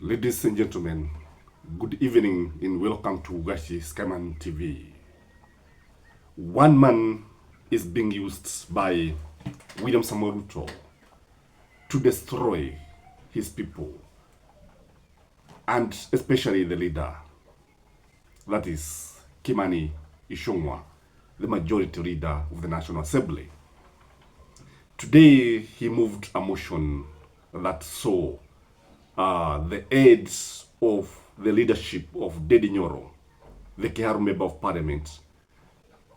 Ladies and gentlemen, good evening and welcome to Ugashi Skyman TV. One man is being used by William Samoei Ruto to destroy his people, and especially the leader, that is Kimani Ichung'wah, the majority leader of the National Assembly. Today, he moved a motion that saw the aides of the leadership of Ndindi Nyoro, the Kiharu Member of Parliament,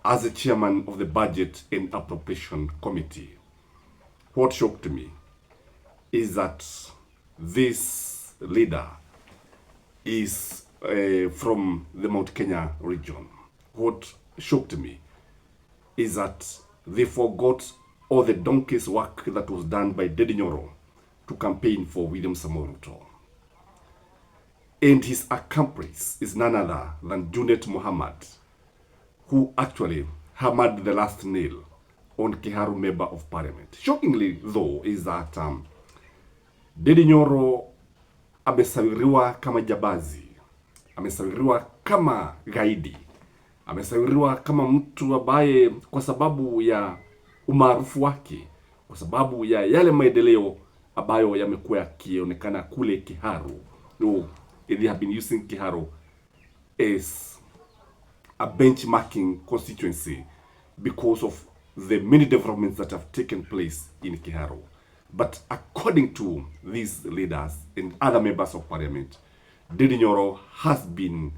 as the chairman of the Budget and Appropriation Committee. What shocked me is that this leader is from the Mount Kenya region. What shocked me is that they forgot all the donkey's work that was done by Ndindi Nyoro to campaign for William Samoei Ruto. And his accomplice is none other than Junet Mohammed, who actually hammered the last nail on Kiharu Member of Parliament. Shockingly, though, is that Ndindi Nyoro amesawiriwa kama jabazi, amesawiriwa kama gaidi, amesawiriwa kama mtu ambaye kwa sababu ya umaarufu wake, kwa sababu ya yale maendeleo ambayo yamekuwa yakionekana kule Kiharu. They have been using Kiharu as a benchmarking constituency because of the many developments that have taken place in Kiharu. But according to these leaders and other members of parliament, Ndindi Nyoro has been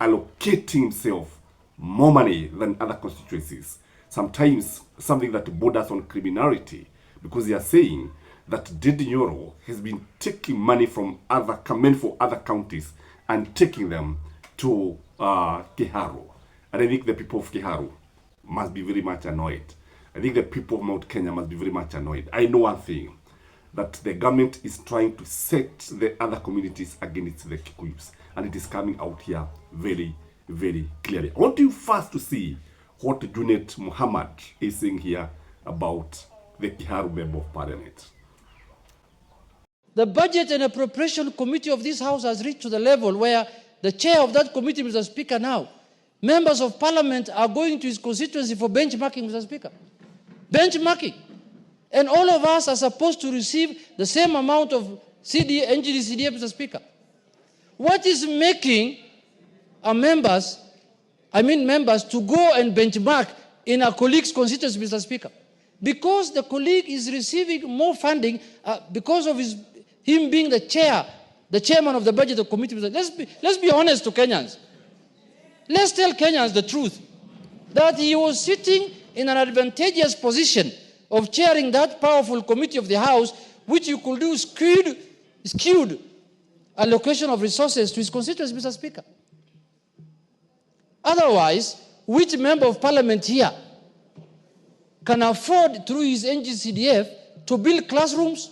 allocating himself more money than other constituencies. Sometimes something that borders on criminality, because they are saying that Ndindi Nyoro has been taking money from other counties and taking them to Kiharu. And I think the people of Kiharu must be very much annoyed. I think the people of Mount Kenya must be very much annoyed. I know one thing, that the government is trying to set the other communities against the Kikuyus. And it is coming out here very, very clearly. I want you first to see what Junet Mohammed is saying here about the Kiharu Member of Parliament. The Budget and Appropriation Committee of this House has reached to the level where the chair of that committee, Mr. Speaker, now, members of Parliament are going to his constituency for benchmarking, Mr. Speaker. Benchmarking. And all of us are supposed to receive the same amount of NGD-CDF, Mr. Speaker. What is making our members to go and benchmark in a colleague's constituency, Mr. Speaker? Because the colleague is receiving more funding because of him being the chairman of the budget committee. Let's be honest to Kenyans. Let's tell Kenyans the truth, that he was sitting in an advantageous position of chairing that powerful committee of the House, which you could do skewed allocation of resources to his constituents, Mr. Speaker. Otherwise, which member of parliament here can afford through his NGCDF to build classrooms,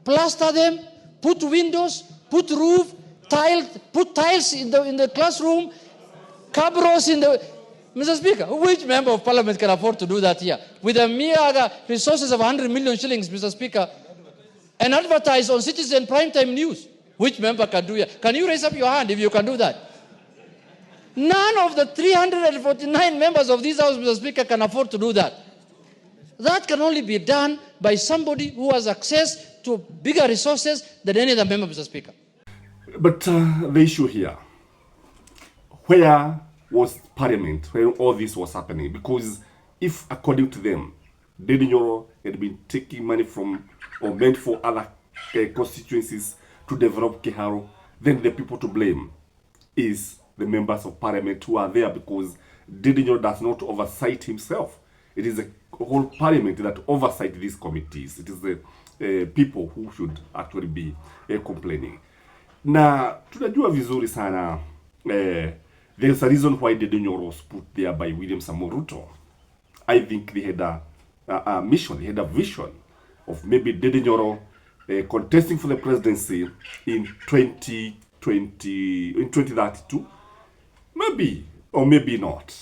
plaster them, put windows, put roof, put tiles in the classroom, cabros in the... Mr. Speaker, which member of parliament can afford to do that here? With a mere resources of 100 million shillings, Mr. Speaker, and advertise on Citizen Primetime News. Which member can do it? Can you raise up your hand if you can do that? None of the 349 members of this House, Mr. Speaker, can afford to do that. That can only be done by somebody who has access to bigger resources than any other member, Mr. Speaker. But the issue here, where was Parliament when all this was happening? Because if, according to them, Ndindi Nyoro had been taking money from or meant for other constituencies to develop Kiharu, then the people to blame is the members of Parliament who are there, because Ndindi Nyoro does not oversight himself. It is the whole Parliament that oversight these committees. It is the people who should actually be complaining. Na tunajua vizuri sana there's a reason why Ndindi Nyoro was put there by William Samoei Ruto. I think they had a mission, they had a vision of maybe Ndindi Nyoro contesting for the presidency in 2032. Maybe, or maybe not.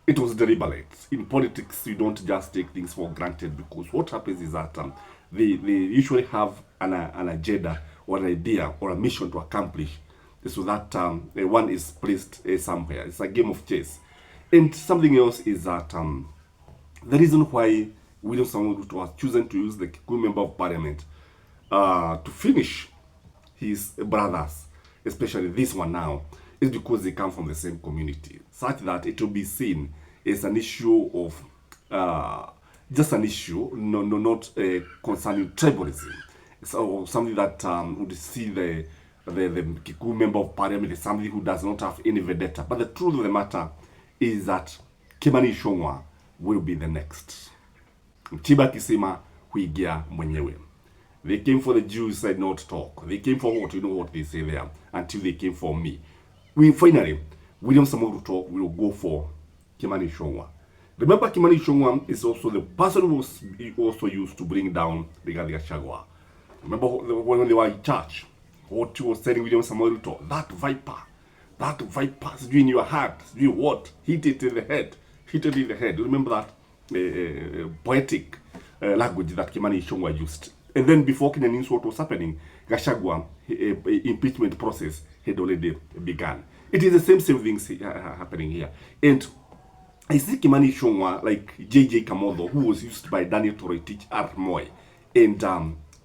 It was deliberate. In politics, you don't just take things for granted, because what happens is that they usually have an agenda or an idea or a mission to accomplish, so that one is placed somewhere. It's a game of chess. And something else is that the reason why William Samoei Ruto was chosen to use the Kikuyu member of parliament to finish his brothers, especially this one now, is because they come from the same community, such that it will be seen as an issue of just an issue, not concerning tribalism. So something that would see the Kikuyu member of parliament as somebody who does not have any vendetta. But the truth of the matter is that Kimani Ichung'wah will be the next. Mtiba kisema huigia mwenyewe. They came for the Jews, said not talk. They came for what? You know what they say there. Until they came for me. Finally, William Samoei Ruto will go for Kimani Ichung'wah. Remember, Kimani Ichung'wah is also the person who was also used to bring down Rigathi Gachagua. Remember when they were in church, what he was telling William Samoei Ruto, that viper is doing your heart, doing what? Hit it in the head. Hit it in the head. You remember that poetic language that Kimani Ichung'wah used. And then before Kenya knew what was happening, Gachagua impeachment process had already begun. It is the same things happening here. And I see Kimani Ichung'wah like J.J. Kamodo, who was used by Daniel Toroitich at Moi. And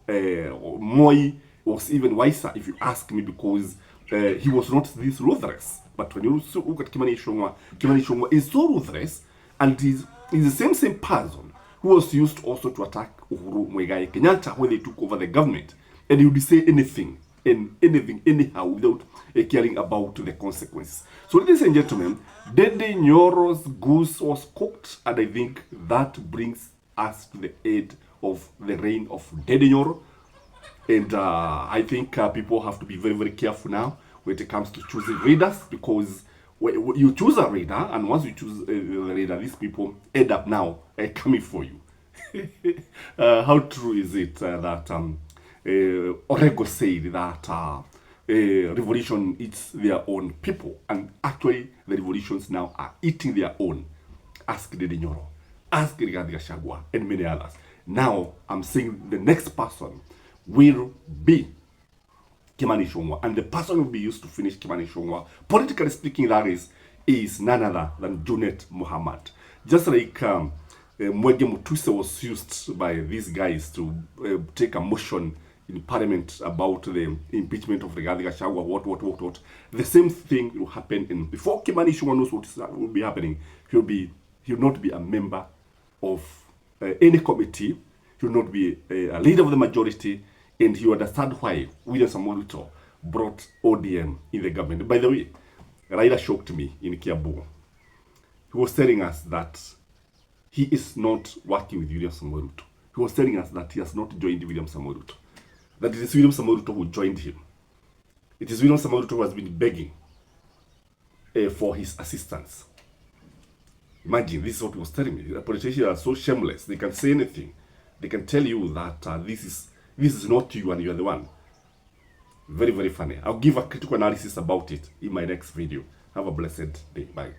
Moi was even wiser, if you ask me, because he was not this ruthless. But when you look at Kimani Ichung'wah is so ruthless, and he's the same person who was used also to attack Uhuru Muigai Kenyatta when they took over the government. And he would say anything, anyhow, without caring about the consequences. So, ladies and gentlemen, Ndindi Nyoro's goose was cooked, and I think that brings us to the end of the reign of Ndindi Nyoro. And I think people have to be very, very careful now when it comes to choosing leaders, because you choose a leader, and once you choose a leader, these people end up now coming for you. How true is it that Orego said that revolution eats their own people, and actually the revolutions now are eating their own? Ask Ndindi Nyoro, ask Rigathi Gachagua, and many others. Now I'm saying the next person will be Kimani Ichung'wah, and the person who will be used to finish Kimani Ichung'wah, politically speaking, that is none other than Junet Mohammed. Just like Mwege Mutuse was used by these guys to take a motion in parliament about the impeachment of Rigathi Gachagua, what. The same thing will happen before Kimani Ichung'wah knows what will be happening. He'll not be a member of any committee. He will not be a leader of the majority, and he will understand why William Samoei Ruto brought ODM in the government. By the way, Raila shocked me in Kiambu. He was telling us that he is not working with William Samoei Ruto. He was telling us that he has not joined William Samoei Ruto. That it is William Samoei Ruto who joined him. It is William Samoei Ruto who has been begging for his assistance. Imagine, this is what he was telling me. The politicians are so shameless. They can say anything. They can tell you that this is not you and you are the one. Very, very funny. I'll give a critical analysis about it in my next video. Have a blessed day. Bye.